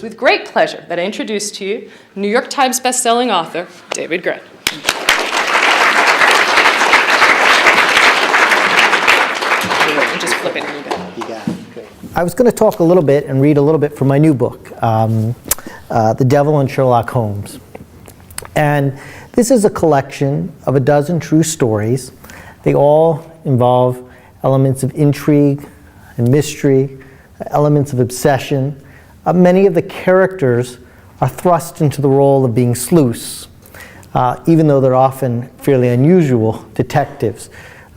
is with great pleasure that I introduce to you New York Times bestselling author, David Grann. Just flip it and you got it. You got it. Great. I was going to talk a little bit and read a little bit from my new book, The Devil and Sherlock Holmes. And this is a collection of a dozen true stories. They all involve elements of intrigue and mystery, elements of obsession. Many of the characters are thrust into the role of being sleuths, even though they're often fairly unusual detectives.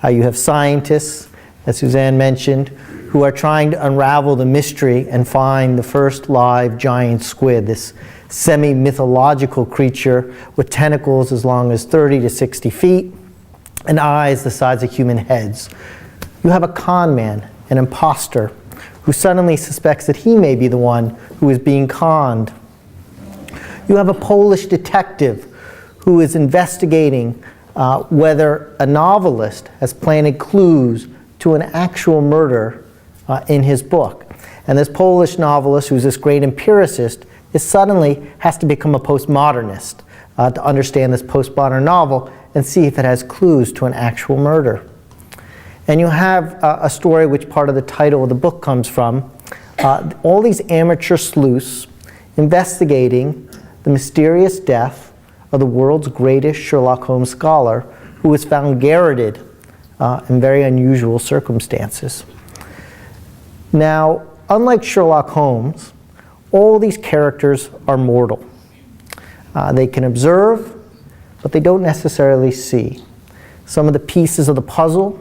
You have scientists, as Suzanne mentioned, who are trying to unravel the mystery and find the first live giant squid, this semi-mythological creature with tentacles as long as 30 to 60 feet and eyes the size of human heads. You have a con man, an imposter, who suddenly suspects that he may be the one who is being conned. You have a Polish detective who is investigating whether a novelist has planted clues to an actual murder in his book. And this Polish novelist, who's this great empiricist, suddenly has to become a postmodernist to understand this postmodern novel and see if it has clues to an actual murder. And you have a story which part of the title of the book comes from, all these amateur sleuths investigating the mysterious death of the world's greatest Sherlock Holmes scholar, who was found garroted in very unusual circumstances. Now, unlike Sherlock Holmes, all these characters are mortal. They can observe, but they don't necessarily see. Some of the pieces of the puzzle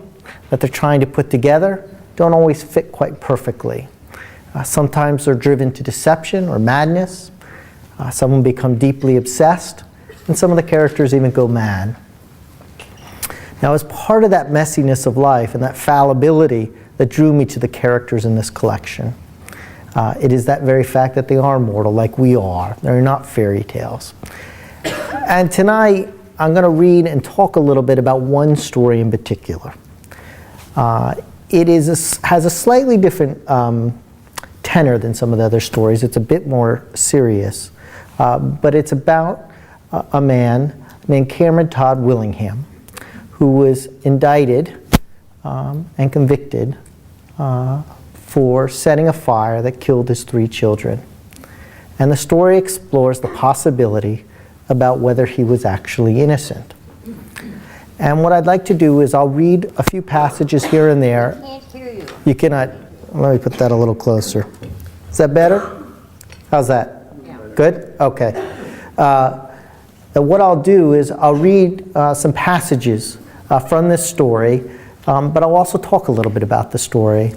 that they're trying to put together don't always fit quite perfectly. Sometimes they're driven to deception or madness. Some will become deeply obsessed, and some of the characters even go mad. Now, as part of that messiness of life and that fallibility that drew me to the characters in this collection, it is that very fact that they are mortal, like we are. They're not fairy tales. And tonight, I'm going to read and talk a little bit about one story in particular. It has a slightly different tenor than some of the other stories. It's a bit more serious. But it's about a man named Cameron Todd Willingham, who was indicted and convicted for setting a fire that killed his 3 children. And the story explores the possibility about whether he was actually innocent. And what I'd like to do is I'll read a few passages here and there. I can't hear you. You cannot, let me put that a little closer. Is that better? How's that? Yeah. Good? Okay. And what I'll do is I'll read some passages from this story, but I'll also talk a little bit about the story.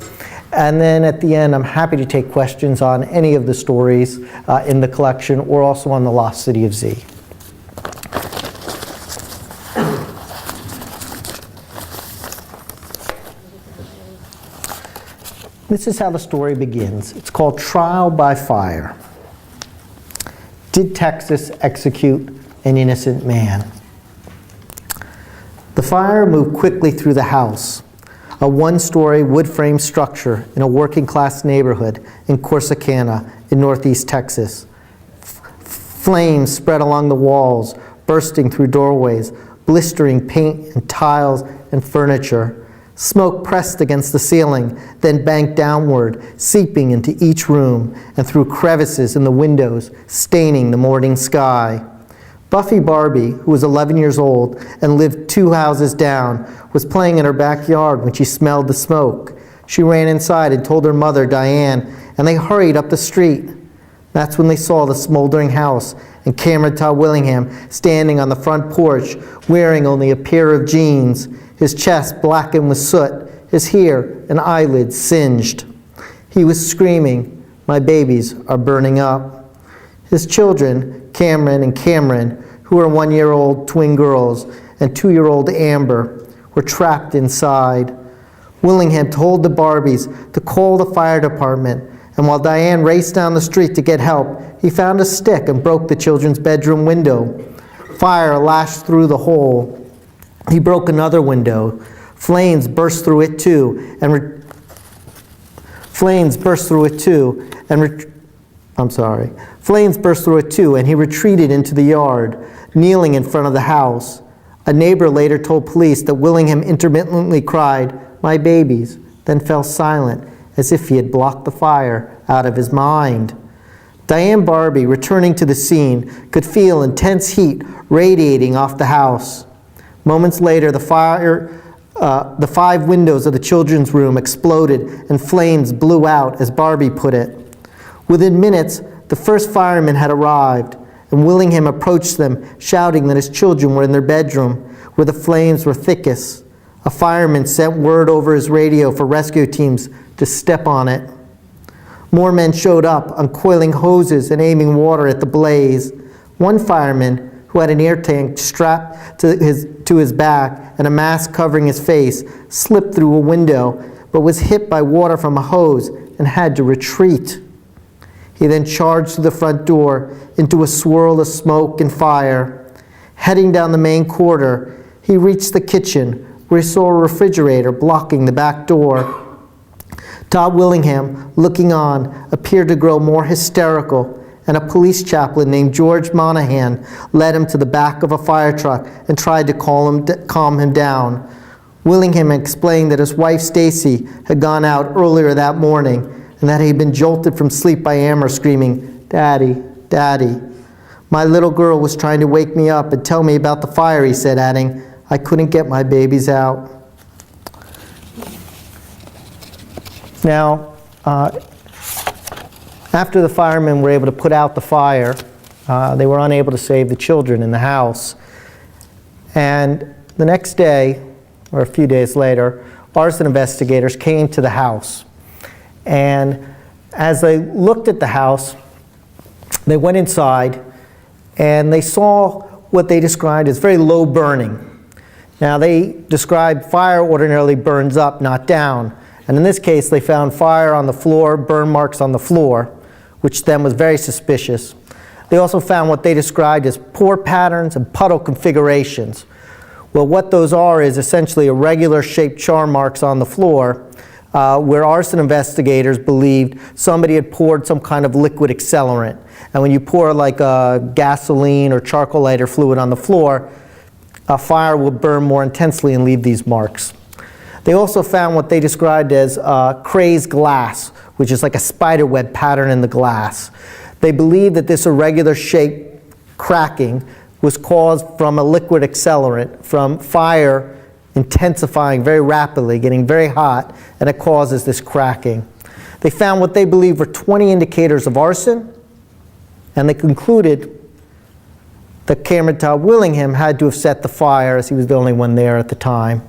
And then at the end, I'm happy to take questions on any of the stories in the collection or also on the Lost City of Z. This is how the story begins. It's called Trial by Fire. Did Texas execute an innocent man? The fire moved quickly through the house, a one-story wood-frame structure in a working-class neighborhood in Corsicana in northeast Texas. Flames spread along the walls, bursting through doorways, blistering paint and tiles and furniture. Smoke pressed against the ceiling, then banked downward, seeping into each room and through crevices in the windows, staining the morning sky. Buffy Barbie, who was 11 years old and lived 2 houses down, was playing in her backyard when she smelled the smoke. She ran inside and told her mother, Diane, and they hurried up the street. That's when they saw the smoldering house and Cameron Todd Willingham standing on the front porch, wearing only a pair of jeans, his chest blackened with soot, his hair and eyelids singed. He was screaming, "My babies are burning up." His children, Cameron and Cameron, who were 1-year-old twin girls, and 2-year-old Amber, were trapped inside. Willingham told the Barbies to call the fire department, and while Diane raced down the street to get help, he found a stick and broke the children's bedroom window. Fire lashed through the hole. He broke another window. Flames burst through it too, and Flames burst through it too, and he retreated into the yard, kneeling in front of the house. A neighbor later told police that Willingham intermittently cried, "My babies," then fell silent, as if he had blocked the fire out of his mind. Diane Barbee, returning to the scene, could feel intense heat radiating off the house. Moments later, the 5 windows of the children's room exploded and flames blew out, as Barbee put it. Within minutes, the first firemen had arrived, and Willingham approached them, shouting that his children were in their bedroom, where the flames were thickest. A fireman sent word over his radio for rescue teams to step on it. More men showed up, uncoiling hoses and aiming water at the blaze. One fireman, who had an air tank strapped to his back and a mask covering his face, slipped through a window, but was hit by water from a hose and had to retreat. He then charged through the front door into a swirl of smoke and fire. Heading down the main corridor, he reached the kitchen, where he saw a refrigerator blocking the back door. Todd Willingham, looking on, appeared to grow more hysterical, and a police chaplain named George Monahan led him to the back of a fire truck and tried to calm him down. Willingham explained that his wife Stacy had gone out earlier that morning and that he had been jolted from sleep by Amber screaming, "Daddy, Daddy." "My little girl was trying to wake me up and tell me about the fire," he said, adding, "I couldn't get my babies out." Now, after the firemen were able to put out the fire, they were unable to save the children in the house. And the next day, or a few days later, arson investigators came to the house. And as they looked at the house, they went inside and they saw what they described as very low burning. Now, they described fire ordinarily burns up, not down. And in this case, they found fire on the floor, burn marks on the floor, which then was very suspicious. They also found what they described as pore patterns and puddle configurations. Well, what those are is essentially irregular shaped char marks on the floor, where arson investigators believed somebody had poured some kind of liquid accelerant. And when you pour like gasoline or charcoal lighter fluid on the floor, a fire will burn more intensely and leave these marks. They also found what they described as crazed glass, which is like a spider web pattern in the glass. They believed that this irregular shape cracking was caused from a liquid accelerant, from fire intensifying very rapidly, getting very hot, and it causes this cracking. They found what they believed were 20 indicators of arson, and they concluded that Cameron Todd Willingham had to have set the fire, as he was the only one there at the time.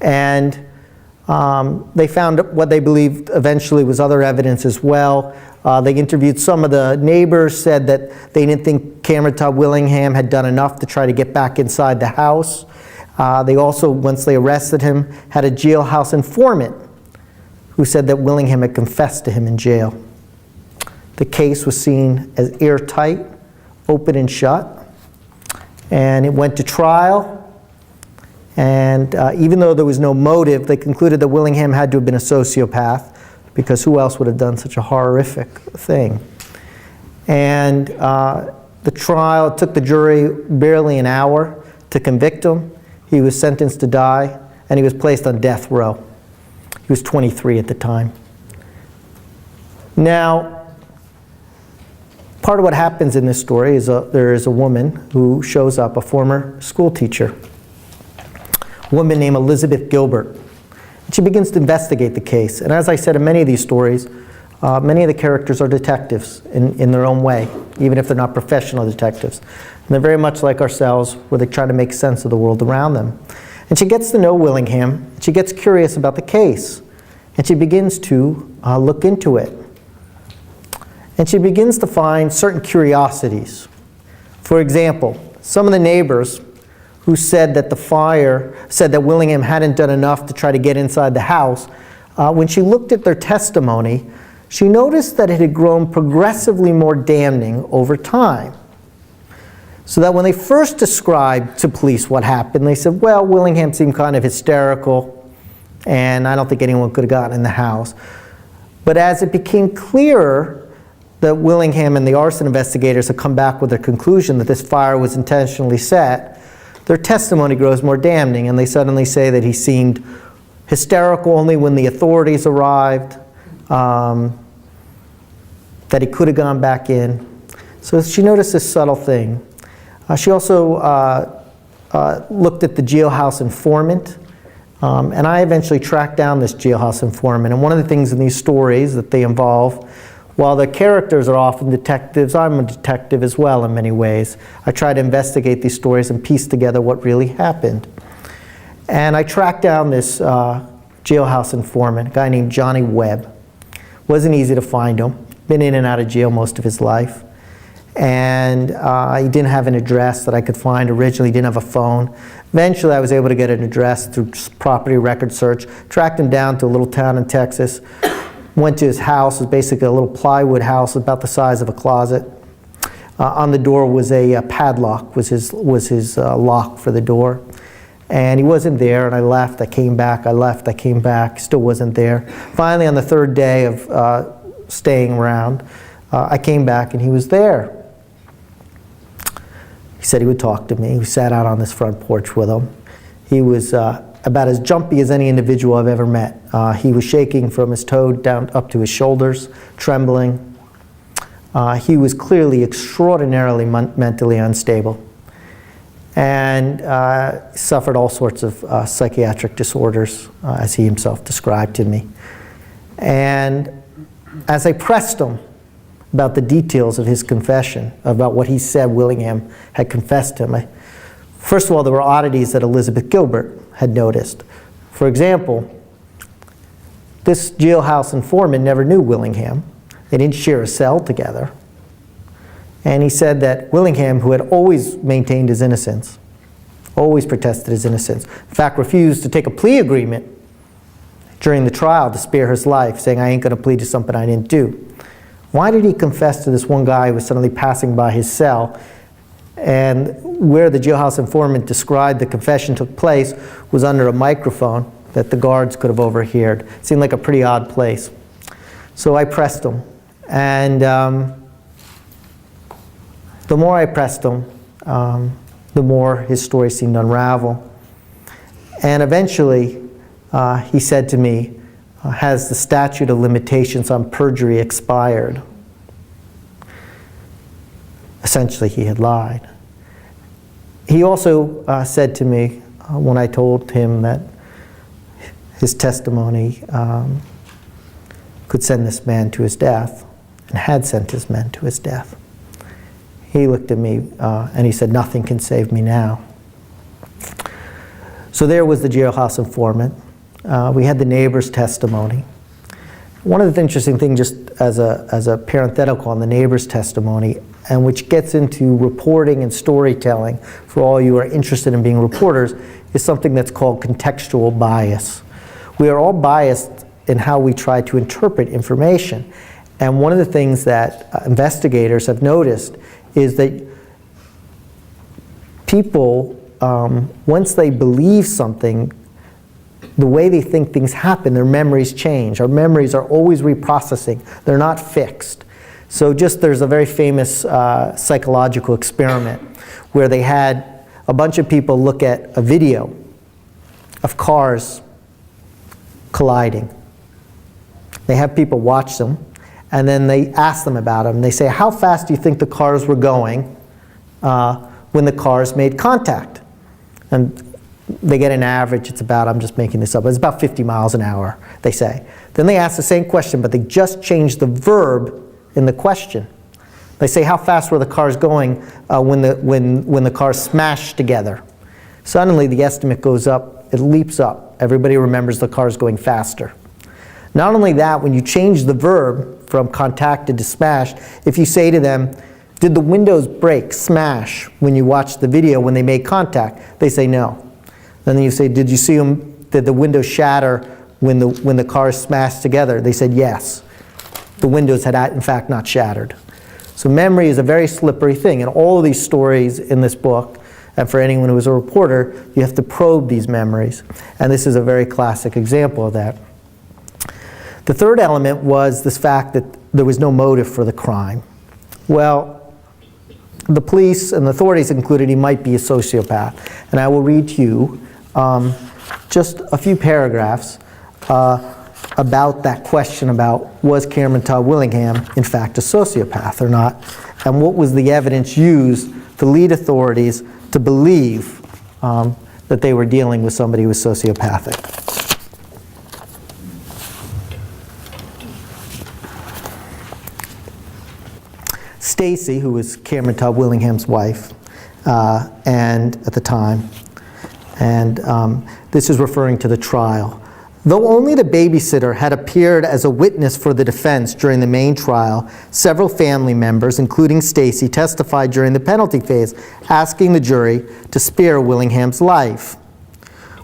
And they found what they believed eventually was other evidence as well. They interviewed some of the neighbors, said that they didn't think Cameron Todd Willingham had done enough to try to get back inside the house. They also, once they arrested him, had a jailhouse informant who said that Willingham had confessed to him in jail. The case was seen as airtight, open and shut, and it went to trial. And even though there was no motive, they concluded that Willingham had to have been a sociopath, because who else would have done such a horrific thing? And the trial took the jury barely an hour to convict him. He was sentenced to die, and he was placed on death row. He was 23 at the time. Now, part of what happens in this story is there is a woman who shows up, a former school teacher, a woman named Elizabeth Gilbert. And she begins to investigate the case. And as I said in many of these stories, many of the characters are detectives in their own way, even if they're not professional detectives. And they're very much like ourselves, where they try to make sense of the world around them. And she gets to know Willingham. She gets curious about the case. And she begins to look into it. And she begins to find certain curiosities. For example, some of the neighbors who said that Willingham hadn't done enough to try to get inside the house, when she looked at their testimony, she noticed that it had grown progressively more damning over time. So that when they first described to police what happened, they said, well, Willingham seemed kind of hysterical, and I don't think anyone could have gotten in the house. But as it became clearer that Willingham and the arson investigators have come back with their conclusion that this fire was intentionally set, their testimony grows more damning, and they suddenly say that he seemed hysterical only when the authorities arrived, that he could have gone back in. So she noticed this subtle thing. She also looked at the jailhouse informant, and I eventually tracked down this jailhouse informant. And one of the things in these stories that they involve, while the characters are often detectives, I'm a detective as well in many ways. I try to investigate these stories and piece together what really happened. And I tracked down this jailhouse informant, a guy named Johnny Webb. Wasn't easy to find him. Been in and out of jail most of his life. And he didn't have an address that I could find originally, didn't have a phone. Eventually I was able to get an address through property record search, tracked him down to a little town in Texas, went to his house. It was basically a little plywood house about the size of a closet. On the door was a padlock, was his lock for the door. And he wasn't there, and I left, I came back, I left, I came back, still wasn't there. Finally, on the third day of staying around, I came back and he was there. He said he would talk to me. We sat out on this front porch with him. He was about as jumpy as any individual I've ever met. He was shaking from his toe down up to his shoulders, trembling. He was clearly extraordinarily mentally unstable, and suffered all sorts of psychiatric disorders, as he himself described to me. And as I pressed him about the details of his confession, about what he said Willingham had confessed to him, first of all, there were oddities that Elizabeth Gilbert had noticed. For example, this jailhouse informant never knew Willingham. They didn't share a cell together. And he said that Willingham, who had always maintained his innocence, always protested his innocence, in fact refused to take a plea agreement during the trial to spare his life, saying, I ain't going to plead to something I didn't do. Why did he confess to this one guy who was suddenly passing by his cell? And where the jailhouse informant described the confession took place was under a microphone that the guards could have overheard. It seemed like a pretty odd place. So I pressed him. And the more I pressed him, the more his story seemed to unravel. And eventually, he said to me, has the statute of limitations on perjury expired? Essentially, he had lied. He also said to me, when I told him that his testimony could send this man to his death, and had sent his man to his death, he looked at me and he said, nothing can save me now. So there was the jailhouse informant. We had the neighbor's testimony. One of the interesting things, just as a parenthetical on the neighbor's testimony, and which gets into reporting and storytelling for all you who are interested in being reporters, is something that's called contextual bias. We are all biased in how we try to interpret information. And one of the things that investigators have noticed is that people, once they believe something, the way they think things happen, their memories change. Our memories are always reprocessing. They're not fixed. So there's a very famous psychological experiment where they had a bunch of people look at a video of cars colliding. They have people watch them, and then they ask them about them. They say, how fast do you think the cars were going when the cars made contact? And they get an average, it's about, I'm just making this up, it's about 50 miles an hour, they say. Then they ask the same question, but they just change the verb in the question. They say, how fast were the cars going when the cars smashed together? Suddenly the estimate goes up, it leaps up. Everybody remembers the cars going faster. Not only that, when you change the verb from contacted to smashed, if you say to them, did the windows break, smash, when you watched the video when they made contact? They say no. Then you say, did you see them, did the windows shatter when the cars smashed together? They said yes. The windows had in fact not shattered. So memory is a very slippery thing, and all of these stories in this book, and for anyone who is a reporter, you have to probe these memories. And this is a very classic example of that. The third element was this fact that there was no motive for the crime. Well, the police and the authorities concluded he might be a sociopath. And I will read to you just a few paragraphs about that question about was Cameron Todd Willingham in fact a sociopath or not, and what was the evidence used to lead authorities to believe that they were dealing with somebody who was sociopathic. Stacy, who was Cameron Todd Willingham's wife, and at the time, and this is referring to the trial. Though only the babysitter had appeared as a witness for the defense during the main trial, several family members, including Stacy, testified during the penalty phase, asking the jury to spare Willingham's life.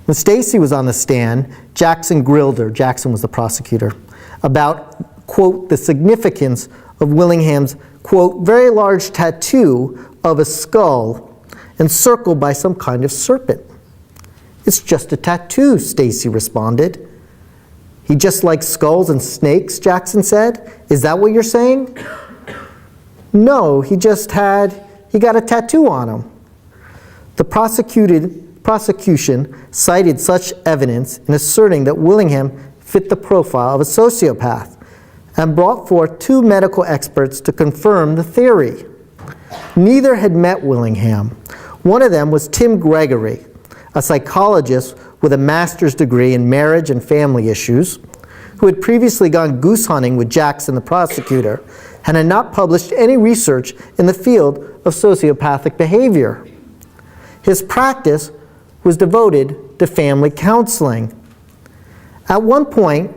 When Stacy was on the stand, Jackson grilled her, Jackson was the prosecutor, about, quote, the significance of Willingham's, quote, very large tattoo of a skull encircled by some kind of serpent. It's just a tattoo, Stacy responded. He just likes skulls and snakes, Jackson said. Is that what you're saying? No, he got a tattoo on him. The prosecution cited such evidence in asserting that Willingham fit the profile of a sociopath and brought forth two medical experts to confirm the theory. Neither had met Willingham. One of them was Tim Gregory, a psychologist with a master's degree in marriage and family issues, who had previously gone goose hunting with Jackson, the prosecutor, and had not published any research in the field of sociopathic behavior. His practice was devoted to family counseling. At one point,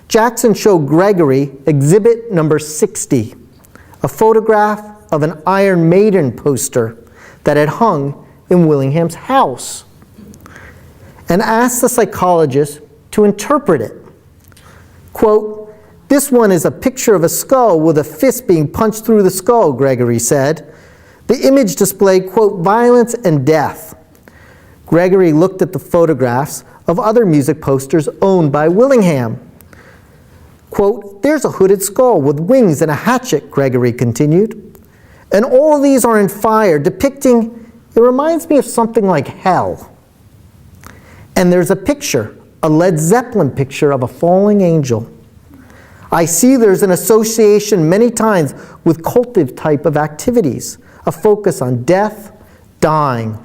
Jackson showed Gregory exhibit number 60, a photograph of an Iron Maiden poster that had hung in Willingham's house, and asked the psychologist to interpret it. Quote, this one is a picture of a skull with a fist being punched through the skull, Gregory said. The image displayed, quote, violence and death. Gregory looked at the photographs of other music posters owned by Willingham. Quote, there's a hooded skull with wings and a hatchet, Gregory continued. And all of these are in fire, depicting, it reminds me of something like hell. And there's a picture, a Led Zeppelin picture of a falling angel. I see there's an association many times with cultive type of activities, a focus on death, dying.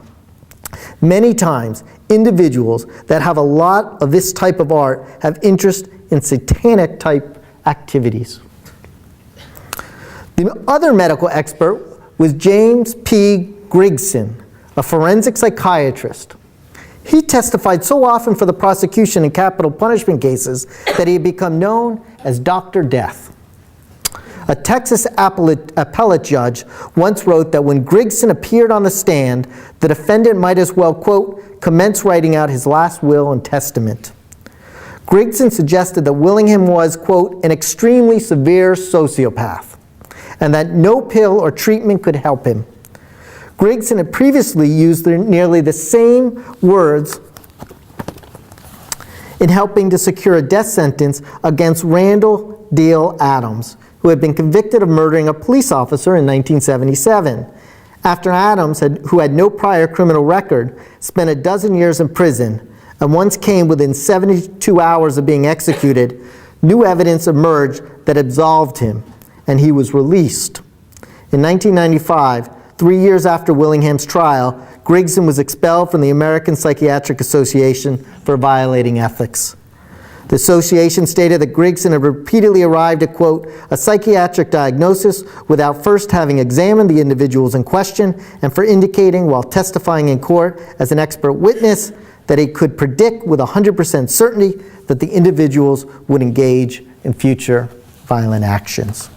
Many times, individuals that have a lot of this type of art have interest in satanic type activities. The other medical expert was James P. Grigson, a forensic psychiatrist. He testified so often for the prosecution in capital punishment cases that he had become known as Dr. Death. A Texas appellate judge once wrote that when Grigson appeared on the stand, the defendant might as well, quote, commence writing out his last will and testament. Grigson suggested that Willingham was, quote, an extremely severe sociopath, and that no pill or treatment could help him. Grigson had previously used nearly the same words in helping to secure a death sentence against Randall Dale Adams, who had been convicted of murdering a police officer in 1977. After Adams, who had no prior criminal record, spent a dozen years in prison, and once came within 72 hours of being executed, new evidence emerged that absolved him, and he was released. In 1995, 3 years after Willingham's trial, Grigson was expelled from the American Psychiatric Association for violating ethics. The association stated that Grigson had repeatedly arrived at, quote, a psychiatric diagnosis without first having examined the individuals in question, and for indicating while testifying in court as an expert witness that he could predict with 100% certainty that the individuals would engage in future violent actions.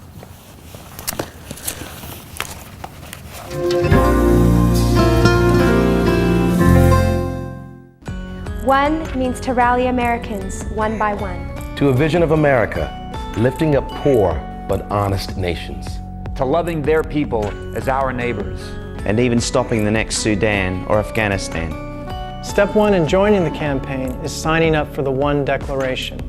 One means to rally Americans one by one. To a vision of America, lifting up poor but honest nations. To loving their people as our neighbors. And even stopping the next Sudan or Afghanistan. Step one in joining the campaign is signing up for the One Declaration.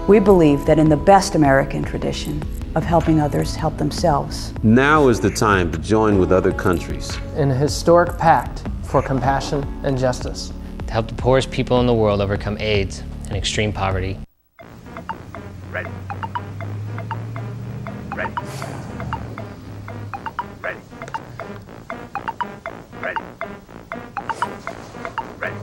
We believe that in the best American tradition, of helping others help themselves. Now is the time to join with other countries in a historic pact for compassion and justice to help the poorest people in the world overcome AIDS and extreme poverty. Ready. Ready. Ready. Ready. Ready.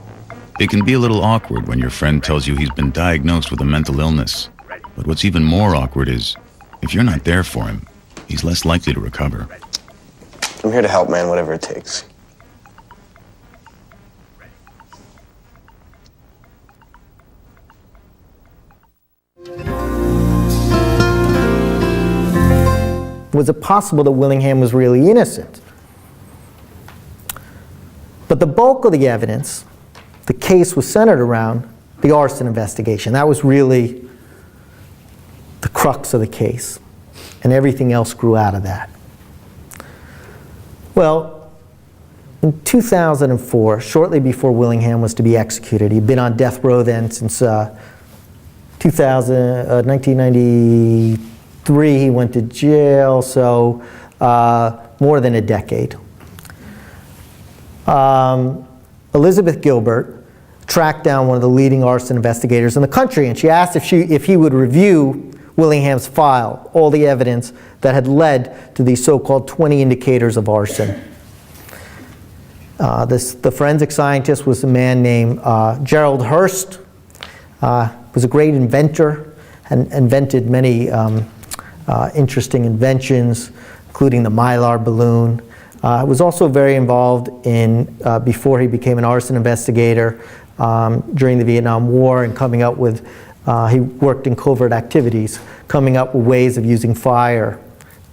It can be a little awkward when your friend tells you he's been diagnosed with a mental illness. But what's even more awkward is, if you're not there for him, he's less likely to recover. I'm here to help, man, whatever it takes. Was it possible that Willingham was really innocent? But the bulk of the evidence, the case was centered around the arson investigation. That was really the crux of the case, and everything else grew out of that. Well, in 2004, shortly before Willingham was to be executed, he'd been on death row then since 1993, he went to jail, so more than a decade. Elizabeth Gilbert tracked down one of the leading arson investigators in the country, and she asked if he would review Willingham's file, all the evidence that had led to these so-called 20 indicators of arson. The forensic scientist was a man named Gerald Hurst. Was a great inventor and invented many interesting inventions, including the Mylar balloon. Was also very involved in, before he became an arson investigator, during the Vietnam War, and coming up with, he worked in covert activities, coming up with ways of using fire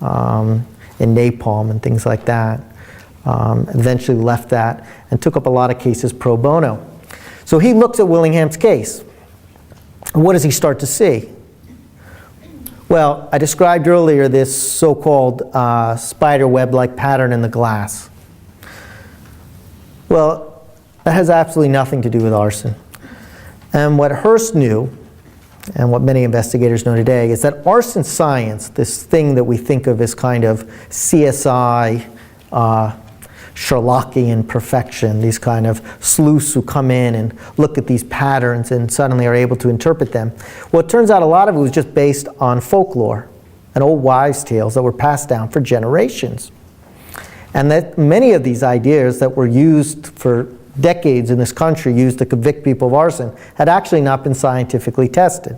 and napalm and things like that. Eventually left that and took up a lot of cases pro bono. So he looks at Willingham's case. And what does he start to see? Well, I described earlier this so-called spider web-like pattern in the glass. Well, that has absolutely nothing to do with arson. And what Hearst knew, and what many investigators know today, is that arson science, this thing that we think of as kind of CSI, Sherlockian perfection, these kind of sleuths who come in and look at these patterns and suddenly are able to interpret them. Well, it turns out a lot of it was just based on folklore and old wives' tales that were passed down for generations. And that many of these ideas that were used for decades in this country, used to convict people of arson, had actually not been scientifically tested.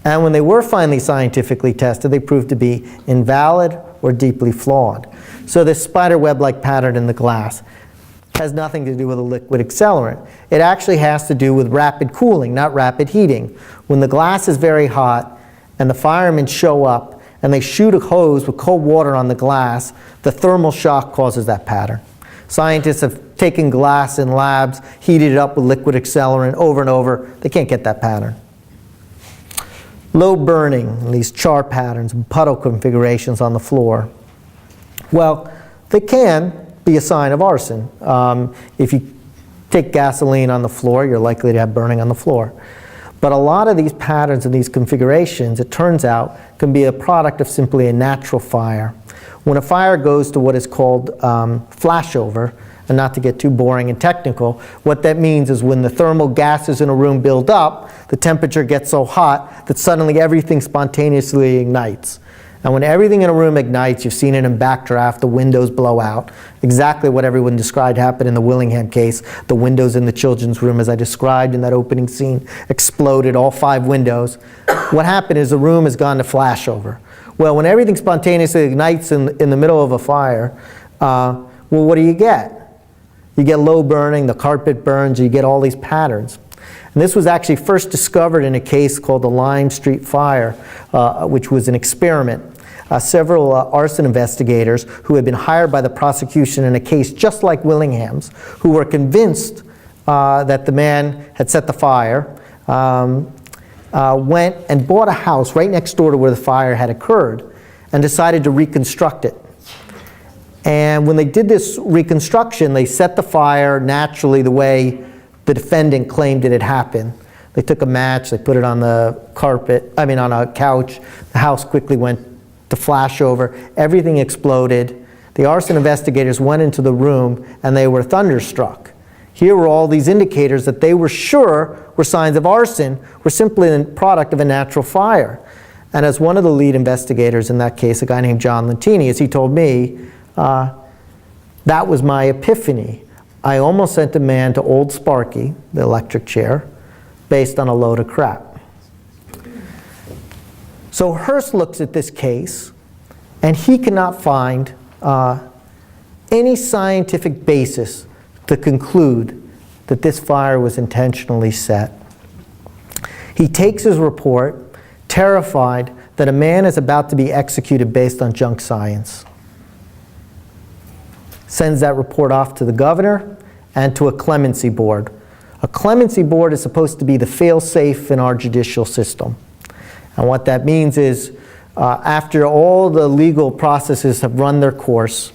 And when they were finally scientifically tested, they proved to be invalid or deeply flawed. So this spider web-like pattern in the glass has nothing to do with a liquid accelerant. It actually has to do with rapid cooling, not rapid heating. When the glass is very hot and the firemen show up and they shoot a hose with cold water on the glass, the thermal shock causes that pattern. Scientists have taken glass in labs, heated it up with liquid accelerant over and over. They can't get that pattern. Low burning, these char patterns, puddle configurations on the floor. Well, they can be a sign of arson. If you take gasoline on the floor, you're likely to have burning on the floor. But a lot of these patterns and these configurations, it turns out, can be a product of simply a natural fire. When a fire goes to what is called flashover, and not to get too boring and technical, what that means is when the thermal gases in a room build up, the temperature gets so hot that suddenly everything spontaneously ignites. And when everything in a room ignites, you've seen it in backdraft, the windows blow out. Exactly what everyone described happened in the Willingham case. The windows in the children's room, as I described in that opening scene, exploded, all 5 windows. What happened is the room has gone to flashover. Well, when everything spontaneously ignites in the middle of a fire, well, what do you get? You get low burning, the carpet burns, you get all these patterns. And this was actually first discovered in a case called the Lime Street Fire, which was an experiment. Several arson investigators who had been hired by the prosecution in a case just like Willingham's, who were convinced that the man had set the fire, went and bought a house right next door to where the fire had occurred and decided to reconstruct it. And when they did this reconstruction, they set the fire naturally the way the defendant claimed it had happened. They took a match, they put it on the carpet, on a couch. The house quickly went to flash over. Everything exploded. The arson investigators went into the room and they were thunderstruck. Here were all these indicators that they were sure were signs of arson, were simply the product of a natural fire. And as one of the lead investigators in that case, a guy named John Lentini, as he told me, that was my epiphany. I almost sent a man to Old Sparky, the electric chair, based on a load of crap. So Hearst looks at this case, and he cannot find any scientific basis to conclude that this fire was intentionally set. He takes his report, terrified that a man is about to be executed based on junk science. Sends that report off to the governor and to a clemency board. A clemency board is supposed to be the fail-safe in our judicial system. And what that means is after all the legal processes have run their course,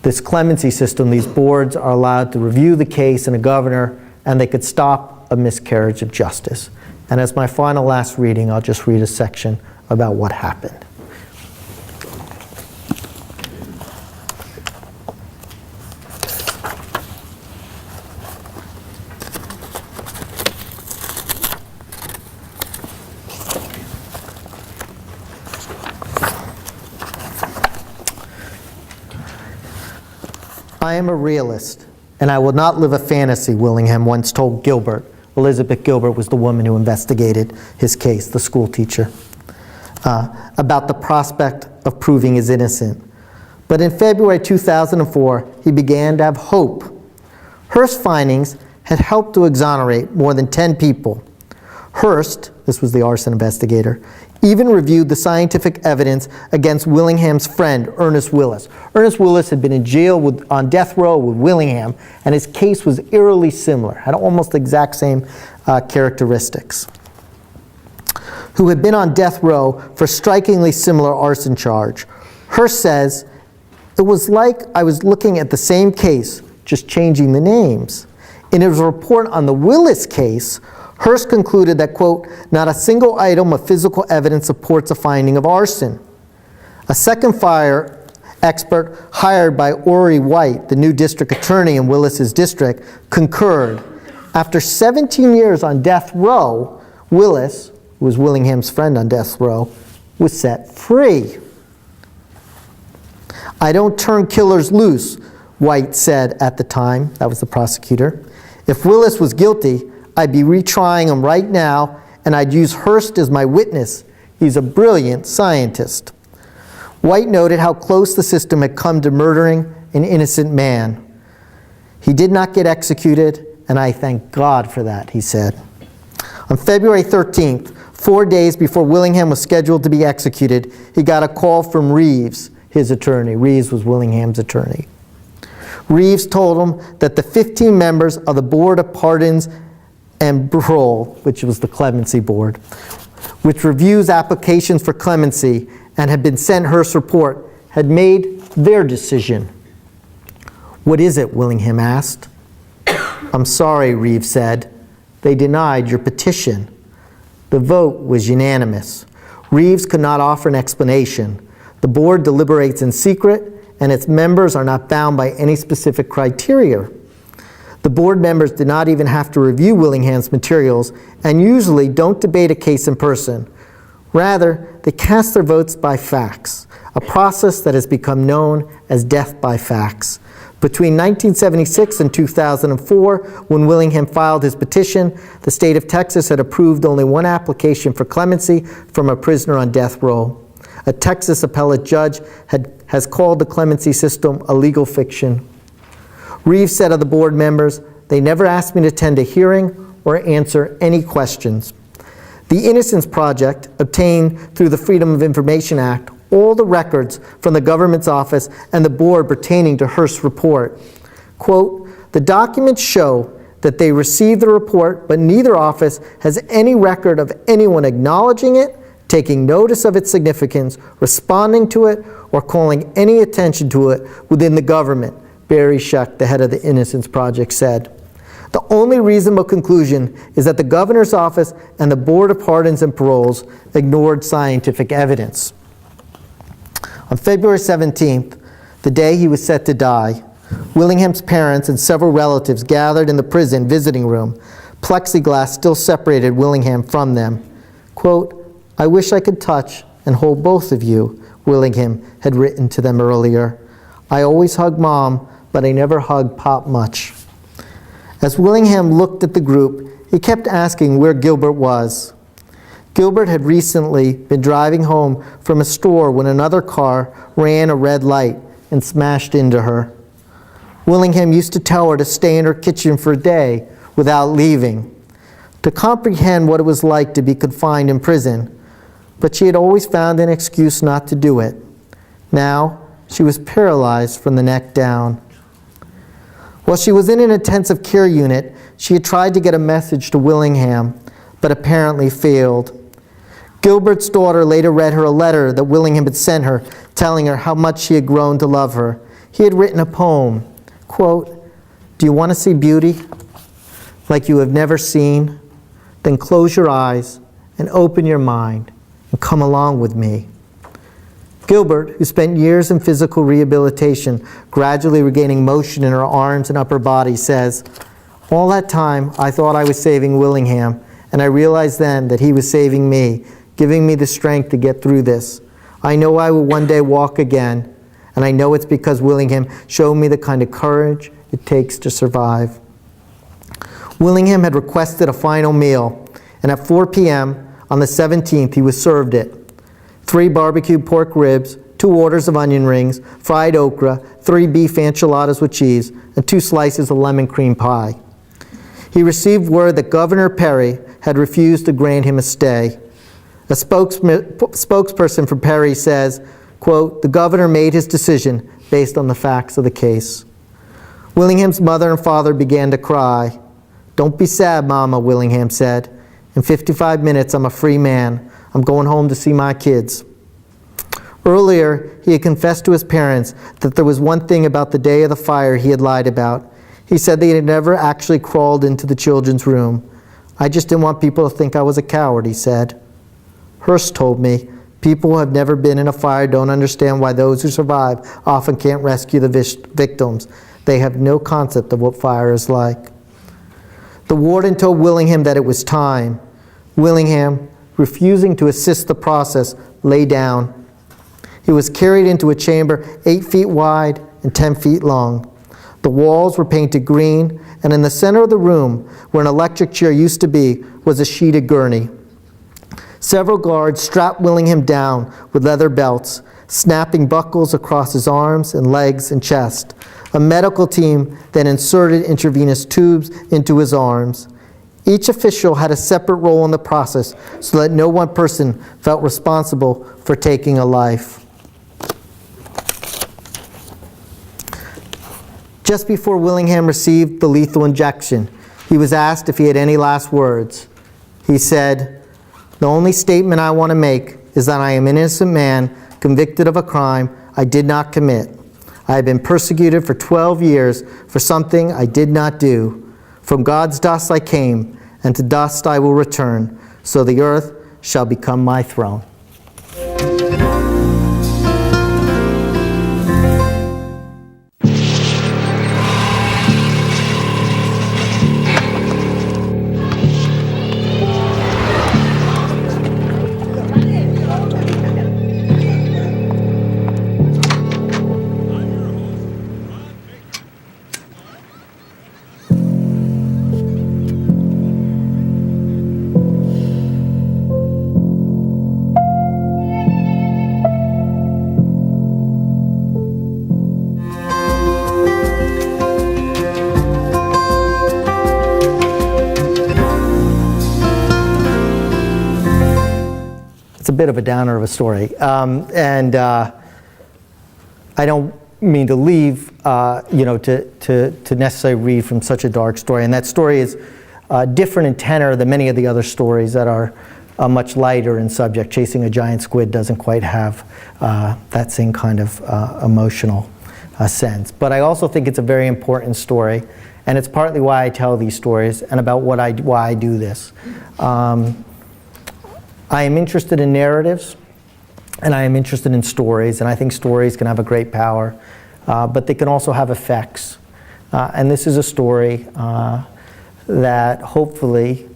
this clemency system, these boards are allowed to review the case in a governor, and they could stop a miscarriage of justice. And as my final last reading, I'll just read a section about what happened. I am a realist, and I will not live a fantasy, Willingham once told Gilbert. Elizabeth Gilbert was the woman who investigated his case, the school teacher, about the prospect of proving his innocent. But in February 2004, he began to have hope. Hearst's findings had helped to exonerate more than 10 people. Hearst, this was the arson investigator, even reviewed the scientific evidence against Willingham's friend, Ernest Willis. Ernest Willis had been in jail on death row with Willingham, and his case was eerily similar, had almost the exact same characteristics. Who had been on death row for strikingly similar arson charge. Hearst says, it was like I was looking at the same case, just changing the names. In his report on the Willis case, Hearst concluded that, quote, not a single item of physical evidence supports a finding of arson. A second fire expert hired by Ori White, the new district attorney in Willis's district, concurred. After 17 years on death row, Willis, who was Willingham's friend on death row, was set free. I don't turn killers loose, White said at the time. That was the prosecutor. If Willis was guilty, I'd be retrying him right now, and I'd use Hearst as my witness. He's a brilliant scientist. White noted how close the system had come to murdering an innocent man. He did not get executed, and I thank God for that, he said. On February 13th, 4 days before Willingham was scheduled to be executed, he got a call from Reeves, his attorney. Reeves was Willingham's attorney. Reeves told him that the 15 members of the Board of Pardons and Parole, which was the clemency board, which reviews applications for clemency and had been sent Hearst's report, had made their decision. What is it? Willingham asked. I'm sorry, Reeves said. They denied your petition. The vote was unanimous. Reeves could not offer an explanation. The board deliberates in secret, and its members are not bound by any specific criteria. The board members did not even have to review Willingham's materials and usually don't debate a case in person. Rather, they cast their votes by fax, a process that has become known as death by fax. Between 1976 and 2004, when Willingham filed his petition, the state of Texas had approved only one application for clemency from a prisoner on death row. A Texas appellate judge has called the clemency system a legal fiction. Reeves said of the board members, they never asked me to attend a hearing or answer any questions. The Innocence Project obtained through the Freedom of Information Act all the records from the government's office and the board pertaining to Hearst's report. Quote, the documents show that they received the report, but neither office has any record of anyone acknowledging it, taking notice of its significance, responding to it, or calling any attention to it within the government, Barry Scheck, the head of the Innocence Project, said. The only reasonable conclusion is that the governor's office and the Board of Pardons and Paroles ignored scientific evidence. On February 17th, the day he was set to die, Willingham's parents and several relatives gathered in the prison visiting room. Plexiglass still separated Willingham from them. Quote, "I wish I could touch and hold both of you," Willingham had written to them earlier. "I always hug Mom, but I never hug Pop much." As Willingham looked at the group, he kept asking where Gilbert was. Gilbert had recently been driving home from a store when another car ran a red light and smashed into her. Willingham used to tell her to stay in her kitchen for a day without leaving, to comprehend what it was like to be confined in prison, but she had always found an excuse not to do it. Now, she was paralyzed from the neck down. While she was in an intensive care unit, she had tried to get a message to Willingham, but apparently failed. Gilbert's daughter later read her a letter that Willingham had sent her, telling her how much he had grown to love her. He had written a poem, quote, "Do you want to see beauty like you have never seen? Then close your eyes and open your mind and come along with me." Gilbert, who spent years in physical rehabilitation, gradually regaining motion in her arms and upper body, says, "All that time I thought I was saving Willingham, and I realized then that he was saving me, giving me the strength to get through this. I know I will one day walk again, and I know it's because Willingham showed me the kind of courage it takes to survive." Willingham had requested a final meal, and at 4 p.m. on the 17th he was served it. 3 barbecued pork ribs, 2 orders of onion rings, fried okra, 3 beef enchiladas with cheese, and 2 slices of lemon cream pie. He received word that Governor Perry had refused to grant him a stay. A spokesperson for Perry says, quote, "The governor made his decision based on the facts of the case." Willingham's mother and father began to cry. "Don't be sad, Mama," Willingham said. "In 55 minutes, I'm a free man. I'm going home to see my kids." Earlier, he had confessed to his parents that there was one thing about the day of the fire he had lied about. He said that he had never actually crawled into the children's room. "I just didn't want people to think I was a coward," he said. Hearst told me, "People who have never been in a fire don't understand why those who survive often can't rescue the victims. They have no concept of what fire is like." The warden told Willingham that it was time. Willingham, refusing to assist the process, lay down. He was carried into a chamber 8 feet wide and 10 feet long. The walls were painted green, and in the center of the room, where an electric chair used to be, was a sheeted gurney. Several guards strapped Willingham down with leather belts, snapping buckles across his arms and legs and chest. A medical team then inserted intravenous tubes into his arms. Each official had a separate role in the process so that no one person felt responsible for taking a life. Just before Willingham received the lethal injection, he was asked if he had any last words. He said, "The only statement I want to make is that I am an innocent man convicted of a crime I did not commit. I have been persecuted for 12 years for something I did not do. From God's dust I came, and to dust I will return, so the earth shall become my throne." A bit of a downer of a story, and I don't mean to leave, to necessarily read from such a dark story. And that story is different in tenor than many of the other stories that are much lighter in subject. Chasing a Giant Squid doesn't quite have that same kind of emotional sense. But I also think it's a very important story, And it's partly why I tell these stories and about why I do this. I am interested in narratives, and I am interested in stories, and I think stories can have a great power, but they can also have effects. And this is a story that hopefully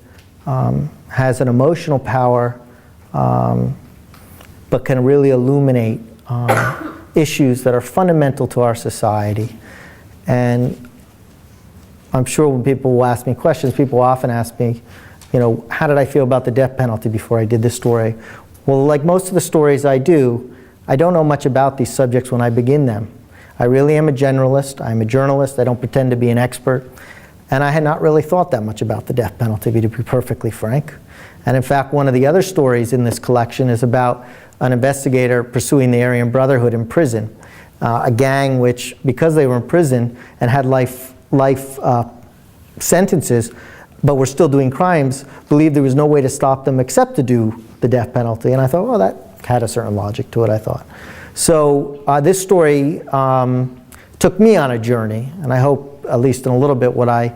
has an emotional power, but can really illuminate issues that are fundamental to our society. And I'm sure when people will ask me questions, people often ask me, you know, how did I feel about the death penalty before I did this story? Well, like most of the stories I do, I don't know much about these subjects when I begin them. I really am a generalist. I'm a journalist. I don't pretend to be an expert. And I had not really thought that much about the death penalty, to be perfectly frank. And in fact, one of the other stories in this collection is about an investigator pursuing the Aryan Brotherhood in prison, a gang which, because they were in prison and had life sentences, but were still doing crimes, believed there was no way to stop them except to do the death penalty. And I thought, well, that had a certain logic to it, I thought. So this story took me on a journey, and I hope, at least in a little bit, what I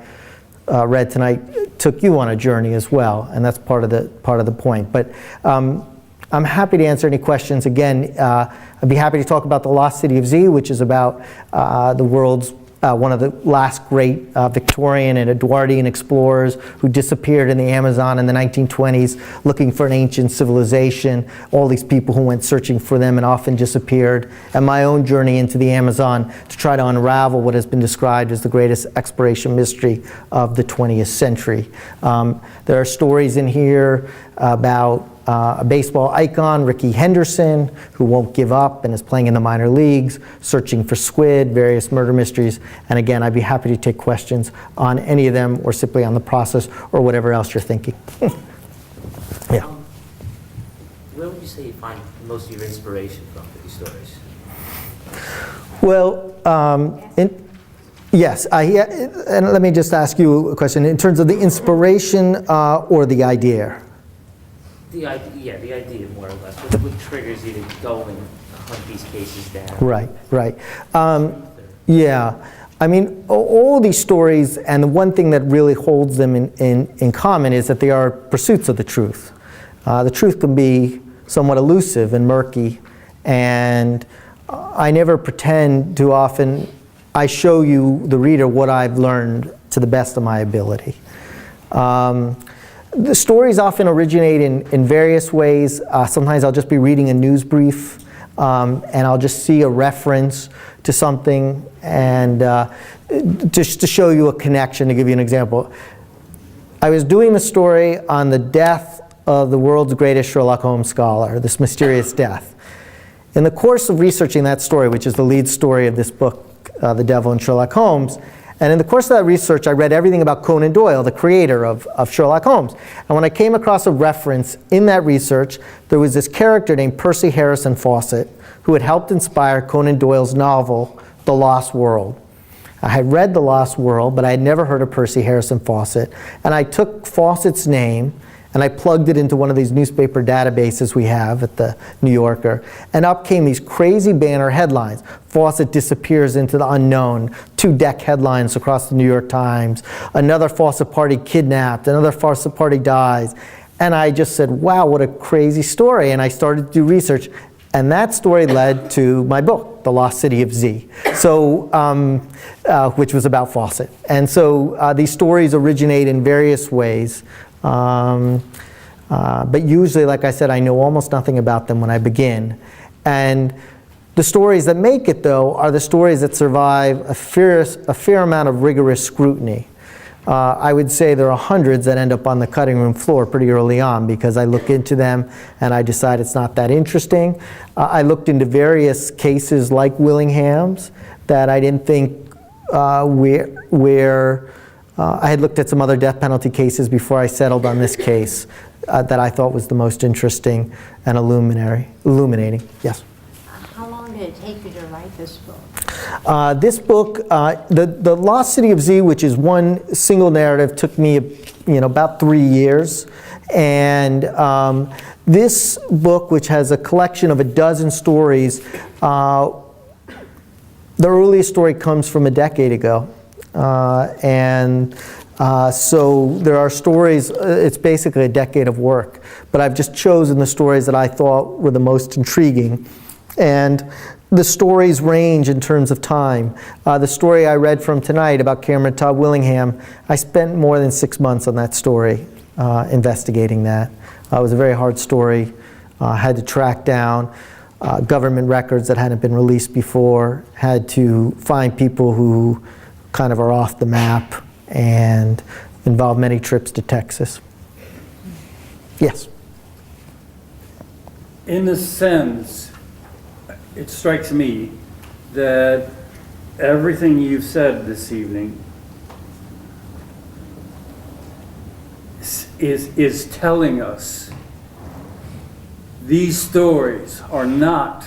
read tonight took you on a journey as well, and that's part of the point. But I'm happy to answer any questions. Again, I'd be happy to talk about The Lost City of Z, which is about the world's one of the last great Victorian and Edwardian explorers who disappeared in the Amazon in the 1920s looking for an ancient civilization. All these people who went searching for them and often disappeared. And my own journey into the Amazon to try to unravel what has been described as the greatest exploration mystery of the 20th century. There are stories in here about a baseball icon, Rickey Henderson, who won't give up and is playing in the minor leagues, searching for squid, various murder mysteries. And again, I'd be happy to take questions on any of them or simply on the process or whatever else you're thinking. Yeah. Where would you say you find most of your inspiration from for these stories? Well, yes. And let me just ask you a question. In terms of the inspiration or the idea? The idea more or less. What triggers you to go and hunt these cases down? Right. Yeah. I mean, all these stories, and the one thing that really holds them in common is that they are pursuits of the truth. The truth can be somewhat elusive and murky, and I never pretend too often. I show you, the reader, what I've learned to the best of my ability. The stories often originate in various ways. Sometimes I'll just be reading a news brief and I'll just see a reference to something, and just to show you a connection, to give you an example. I was doing the story on the death of the world's greatest Sherlock Holmes scholar, this mysterious death. In the course of researching that story, which is the lead story of this book, The Devil and Sherlock Holmes, and in the course of that research, I read everything about Conan Doyle, the creator of Sherlock Holmes. And when I came across a reference in that research, there was this character named Percy Harrison Fawcett, who had helped inspire Conan Doyle's novel, The Lost World. I had read The Lost World, but I had never heard of Percy Harrison Fawcett. And I took Fawcett's name, and I plugged it into one of these newspaper databases we have at the New Yorker, and up came these crazy banner headlines. Fawcett disappears into the unknown, 2-deck headlines across the New York Times, another Fawcett party kidnapped, another Fawcett party dies. And I just said, wow, what a crazy story. And I started to do research, and that story led to my book, The Lost City of Z, which was about Fawcett. And so these stories originate in various ways. But usually, like I said, I know almost nothing about them when I begin. And the stories that make it, though, are the stories that survive a fair amount of rigorous scrutiny. I would say there are hundreds that end up on the cutting room floor pretty early on because I look into them and I decide it's not that interesting. I looked into various cases like Willingham's that I didn't think where I had looked at some other death penalty cases before I settled on this case that I thought was the most interesting and illuminating. Yes? How long did it take you to write this book? This book, The Lost City of Z, which is one single narrative, took me about 3 years. And this book, which has a collection of a dozen stories, the earliest story comes from a decade ago. So there are stories, it's basically a decade of work, but I've just chosen the stories that I thought were the most intriguing. And the stories range in terms of time. The story I read from tonight about Cameron Todd Willingham, I spent more than 6 months on that story, investigating that. It was a very hard story. Had to track down government records that hadn't been released before, had to find people who kind of are off the map, and involved many trips to Texas. Yes? In a sense, it strikes me that everything you've said this evening is telling us these stories are not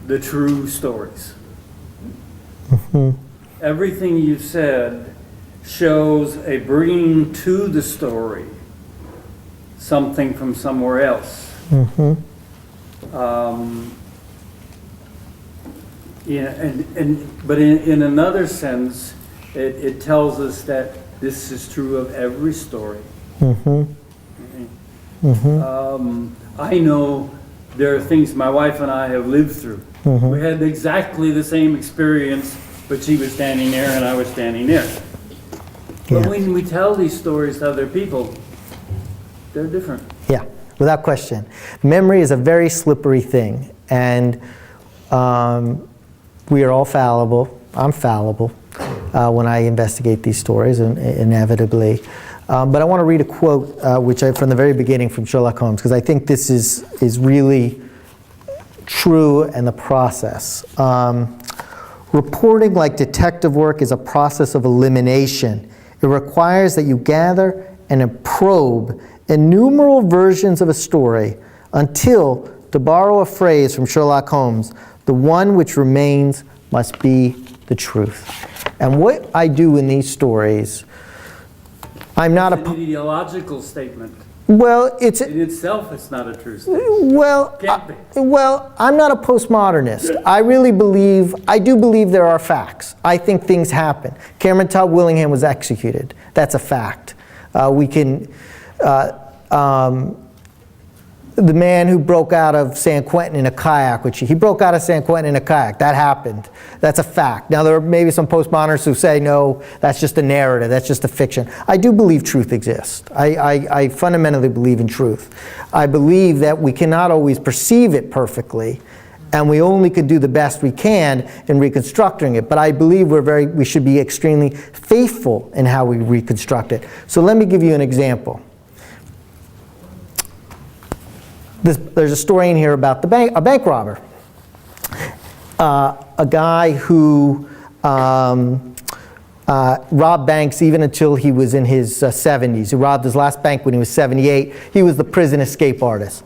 the true stories. Mm-hmm. Everything you've said shows a bringing to the story something from somewhere else. Mm-hmm. But in another sense, it tells us that this is true of every story. Mm-hmm. Mm-hmm. I know there are things my wife and I have lived through. Mm-hmm. We had exactly the same experience, but she was standing there and I was standing there. But Yeah. when we tell these stories to other people, they're different. Yeah, without question. Memory is a very slippery thing, and we are all fallible. I'm fallible when I investigate these stories, inevitably. But I want to read a quote from the very beginning from Sherlock Holmes, because I think this is really true in the process. Reporting, like detective work, is a process of elimination. It requires that you gather and probe innumerable versions of a story until, to borrow a phrase from Sherlock Holmes, the one which remains must be the truth. And what I do in these stories, I'm not It's an ideological statement. Well, it's in itself, it's not a true statement. Well, I'm not a postmodernist. I do believe there are facts. I think things happen. Cameron Todd Willingham was executed. That's a fact. The man who broke out of San Quentin in a kayak, he broke out of San Quentin in a kayak. That happened. That's a fact. Now, there are maybe some postmodernists who say, no, that's just a narrative, that's just a fiction. I do believe truth exists. I fundamentally believe in truth. I believe that we cannot always perceive it perfectly, and we only could do the best we can in reconstructing it. But I believe we should be extremely faithful in how we reconstruct it. So let me give you an example. There's a story in here about a bank robber. A guy who robbed banks even until he was in his 70s. He robbed his last bank when he was 78. He was the prison escape artist.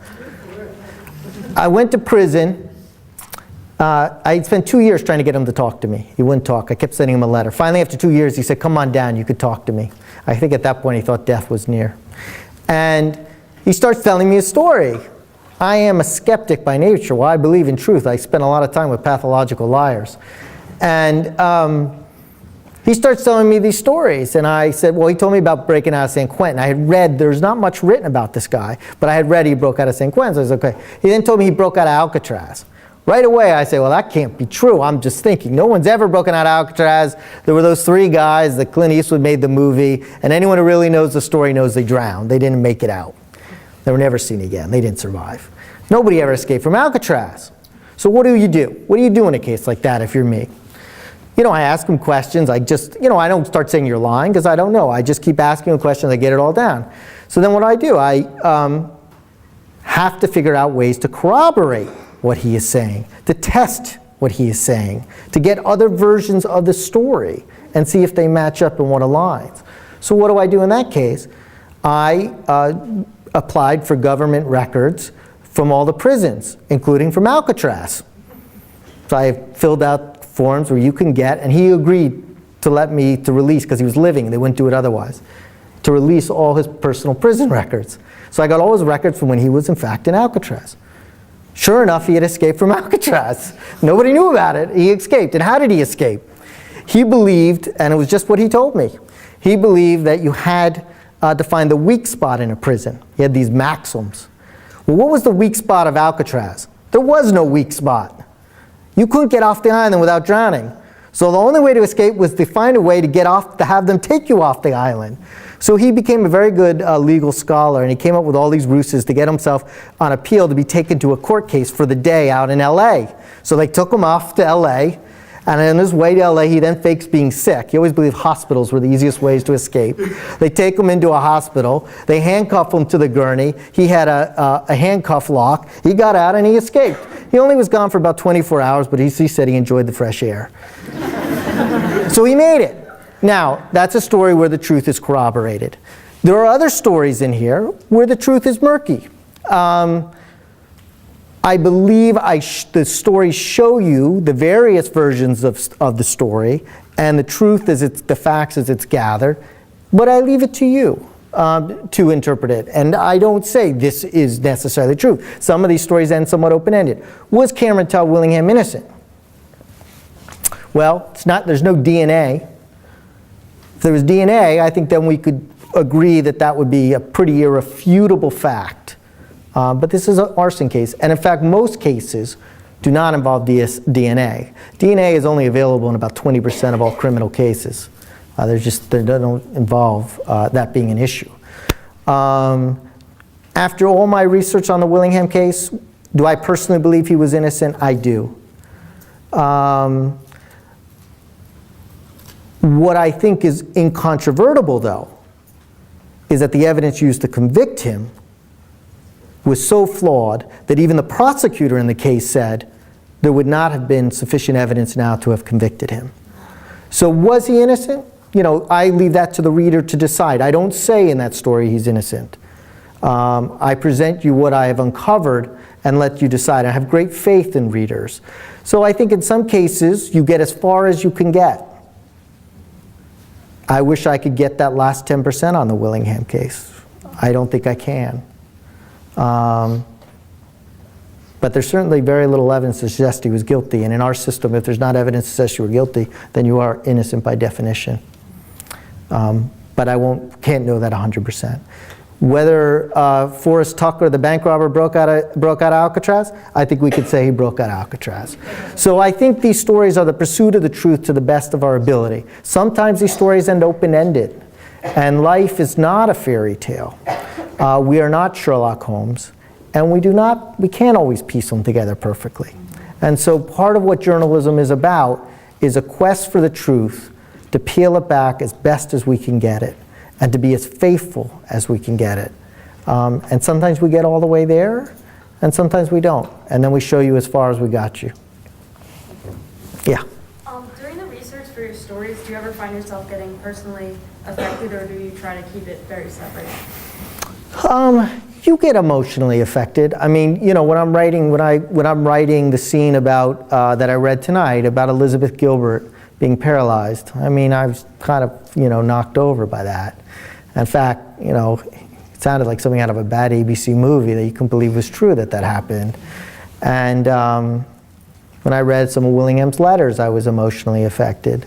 I went to prison. I spent 2 years trying to get him to talk to me. He wouldn't talk. I kept sending him a letter. Finally, after 2 years, he said, come on down, you could talk to me. I think at that point he thought death was near. And he starts telling me a story. I am a skeptic by nature. Well, I believe in truth. I spend a lot of time with pathological liars. And he starts telling me these stories. And I said, well, he told me about breaking out of San Quentin. I had read, there's not much written about this guy, but I had read he broke out of San Quentin, so I was okay. He then told me he broke out of Alcatraz. Right away, I say, well, that can't be true. I'm just thinking. No one's ever broken out of Alcatraz. There were those 3 guys that Clint Eastwood made the movie, and anyone who really knows the story knows they drowned. They didn't make it out. They were never seen again. They didn't survive. Nobody ever escaped from Alcatraz. So what do you do? What do you do in a case like that if you're me? I ask him questions. I don't start saying you're lying because I don't know. I just keep asking him questions. I get it all down. So then what do? I have to figure out ways to corroborate what he is saying, to test what he is saying, to get other versions of the story and see if they match up and what aligns. So what do I do in that case? I applied for government records from all the prisons, including from Alcatraz. So I filled out forms where you can get, and he agreed to let me to release, because he was living, they wouldn't do it otherwise, to release all his personal prison records. So I got all his records from when he was in fact in Alcatraz. Sure enough, he had escaped from Alcatraz. Nobody knew about it. He escaped. And how did he escape? he believed, and it was just what he told me, he believed that you had to find the weak spot in a prison. He had these maxims. Well, what was the weak spot of Alcatraz? There was no weak spot. You couldn't get off the island without drowning. So the only way to escape was to find a way to get off, to have them take you off the island. So he became a very good legal scholar, and he came up with all these ruses to get himself on appeal to be taken to a court case for the day out in LA. So they took him off to LA, and on his way to LA, he then fakes being sick. He always believed hospitals were the easiest ways to escape. They take him into a hospital. They handcuff him to the gurney. He had a handcuff lock. He got out and he escaped. He only was gone for about 24 hours, but he said he enjoyed the fresh air. So he made it. Now, that's a story where the truth is corroborated. There are other stories in here where the truth is murky. I believe the stories show you the various versions of the story, and the truth is the facts as it's gathered, but I leave it to you to interpret it. And I don't say this is necessarily true. Some of these stories end somewhat open-ended. Was Cameron Todd Willingham innocent? Well, there's no DNA. If there was DNA, I think then we could agree that that would be a pretty irrefutable fact. But this is an arson case. And in fact, most cases do not involve DNA. DNA is only available in about 20% of all criminal cases. They don't involve that being an issue. After all my research on the Willingham case, do I personally believe he was innocent? I do. What I think is incontrovertible, though, is that the evidence used to convict him was so flawed that even the prosecutor in the case said there would not have been sufficient evidence now to have convicted him. So was he innocent? You know, I leave that to the reader to decide. I don't say in that story he's innocent. I present you what I have uncovered and let you decide. I have great faith in readers. So I think in some cases you get as far as you can get. I wish I could get that last 10% on the Willingham case. I don't think I can. But there's certainly very little evidence to suggest he was guilty. And in our system, if there's not evidence to suggest you were guilty, then you are innocent by definition. But I can't know that 100%. Whether Forrest Tucker, the bank robber, broke out of Alcatraz, I think we could say he broke out of Alcatraz. So I think these stories are the pursuit of the truth to the best of our ability. Sometimes these stories end open-ended, and life is not a fairy tale. We are not Sherlock Holmes, and we can't always piece them together perfectly. And so part of what journalism is about is a quest for the truth, to peel it back as best as we can get it, and to be as faithful as we can get it. And sometimes we get all the way there, and sometimes we don't. And then we show you as far as we got you. Yeah? During the research for your stories, do you ever find yourself getting personally affected, or do you try to keep it very separate? You get emotionally affected. I mean, you know, when I'm writing the scene about that I read tonight about Elizabeth Gilbert being paralyzed, I mean, I was kind of, knocked over by that. In fact, it sounded like something out of a bad ABC movie that you couldn't believe was true that happened. And when I read some of Willingham's letters, I was emotionally affected.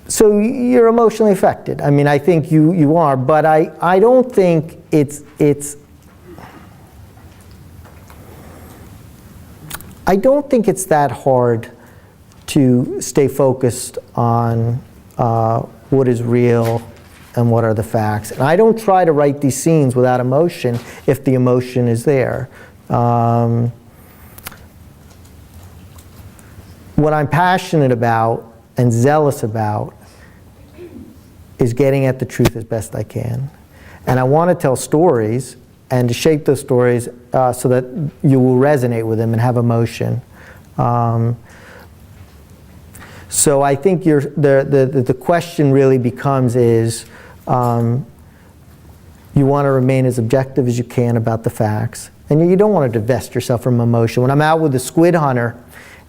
So you're emotionally affected. I mean, I think you are, but I don't think I don't think it's that hard to stay focused on what is real and what are the facts. And I don't try to write these scenes without emotion if the emotion is there. What I'm passionate about and zealous about is getting at the truth as best I can. And I want to tell stories and to shape those stories so that you will resonate with them and have emotion. So I think the question really becomes is, you want to remain as objective as you can about the facts. And you don't want to divest yourself from emotion. When I'm out with the squid hunter,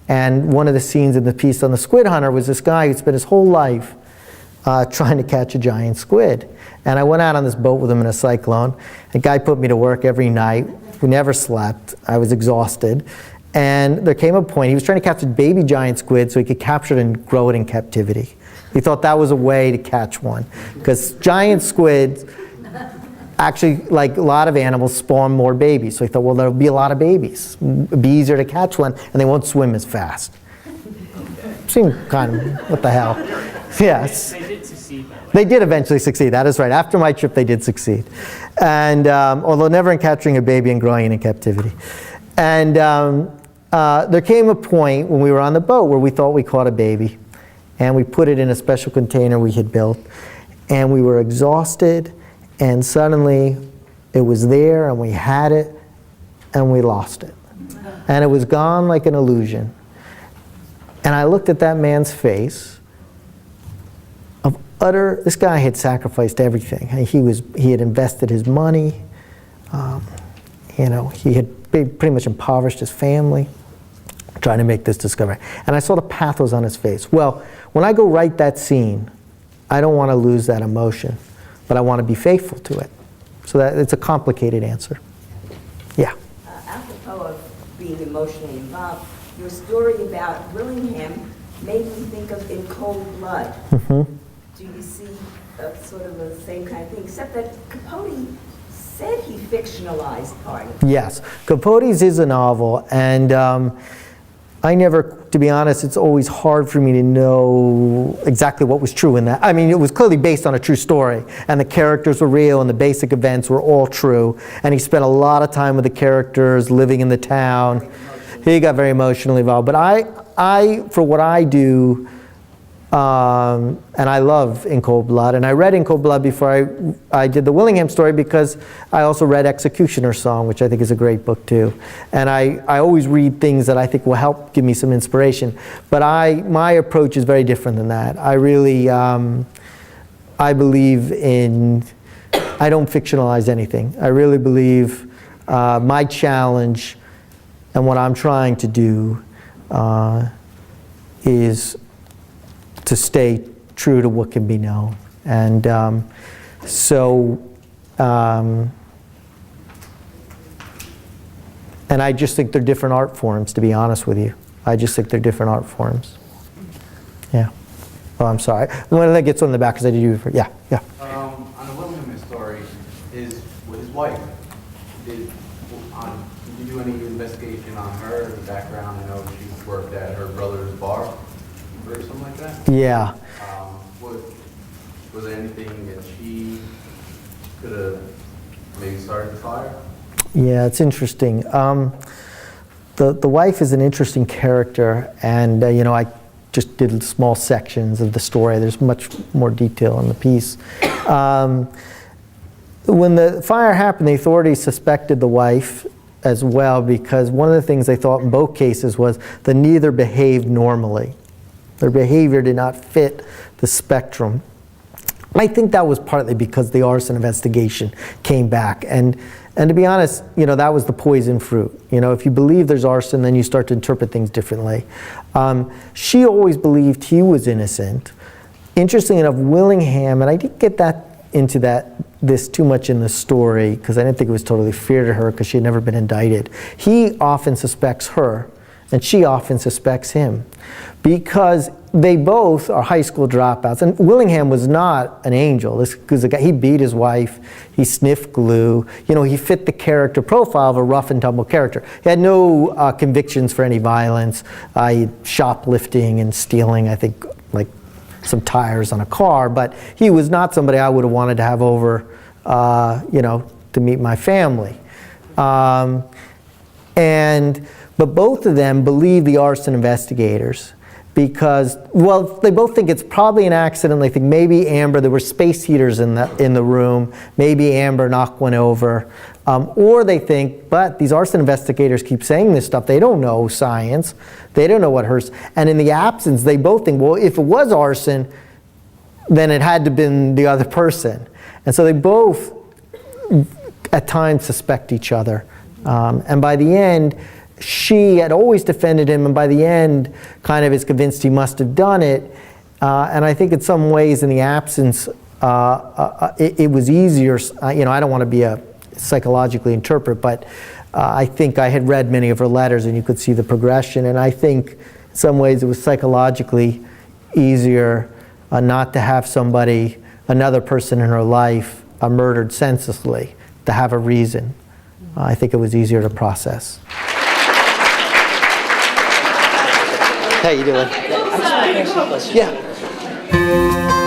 and one of the scenes in the piece on the squid hunter was this guy who spent his whole life trying to catch a giant squid. And I went out on this boat with him in a cyclone. The guy put me to work every night. We never slept. I was exhausted. And there came a point, he was trying to catch a baby giant squid so he could capture it and grow it in captivity. He thought that was a way to catch one. Because giant squids, actually, like a lot of animals, spawn more babies. So he thought, well, there'll be a lot of babies. It'll be easier to catch one, and they won't swim as fast. Seemed kind of, what the hell. Yes. They did succeed, by the way. They did eventually succeed, that is right. After my trip, they did succeed. And although never in capturing a baby and growing it in captivity. And there came a point when we were on the boat where we thought we caught a baby. And we put it in a special container we had built. And we were exhausted. And suddenly, it was there, and we had it, and we lost it. And it was gone like an illusion. And I looked at that man's face of utter, this guy had sacrificed everything. He had invested his money. He had pretty much impoverished his family trying to make this discovery. And I saw the pathos on his face. Well, when I go write that scene, I don't want to lose that emotion, but I want to be faithful to it. So that it's a complicated answer. Yeah. Apropos of being emotionally involved, your story about Willingham made me think of In Cold Blood. Mm-hmm. Do you see sort of the same kind of thing, except that Capote said he fictionalized part of it? Yes, Capote's is a novel, and I never, to be honest, it's always hard for me to know exactly what was true in that. I mean, it was clearly based on a true story, and the characters were real, and the basic events were all true, and he spent a lot of time with the characters, living in the town. He got very emotionally involved. But I for what I do, and I love In Cold Blood, and I read In Cold Blood before I did the Willingham story because I also read Executioner's Song, which I think is a great book too. And I always read things that I think will help give me some inspiration. But my approach is very different than that. I really, I believe in, I don't fictionalize anything. I really believe my challenge and what I'm trying to do is to stay true to what can be known. And and I just think they're different art forms, to be honest with you. I just think they're different art forms. Yeah. Oh, I'm sorry. When that gets on the back, because I did you for, yeah. On the Willingham story, his wife, did you do any investigation on her, the background? I know she worked at her brother's bar or something like that? Yeah. Was there anything that she could have maybe started the fire? Yeah, it's interesting. The wife is an interesting character, and I just did small sections of the story. There's much more detail in the piece. When the fire happened, the authorities suspected the wife as well, because one of the things they thought in both cases was that neither behaved normally. Their behavior did not fit the spectrum. I think that was partly because the arson investigation came back. And to be honest, that was the poison fruit. If you believe there's arson, then you start to interpret things differently. She always believed he was innocent. Interestingly enough, Willingham, and I didn't get into this too much in the story because I didn't think it was totally fair to her because she had never been indicted. He often suspects her, and she often suspects him, because they both are high school dropouts. And Willingham was not an angel. He beat his wife, he sniffed glue. He fit the character profile of a rough and tumble character. He had no convictions for any violence, shoplifting and stealing, I think, like some tires on a car. But he was not somebody I would have wanted to have over, to meet my family. But both of them believe the arson investigators because, they both think it's probably an accident. They think maybe Amber, there were space heaters in the room, maybe Amber knocked one over. Or they think, but these arson investigators keep saying this stuff. They don't know science. They don't know what hurts. And in the absence, they both think, well, if it was arson, then it had to have been the other person. And so they both, at times, suspect each other. And by the end, she had always defended him, and by the end, kind of is convinced he must have done it. And I think in some ways, in the absence, it was easier. I don't want to be a psychologically interpret, but I think I had read many of her letters, and you could see the progression, and I think in some ways it was psychologically easier not to have somebody, another person in her life, murdered senselessly, to have a reason. I think it was easier to process. How you doing? I just want to ask you a question. Yeah.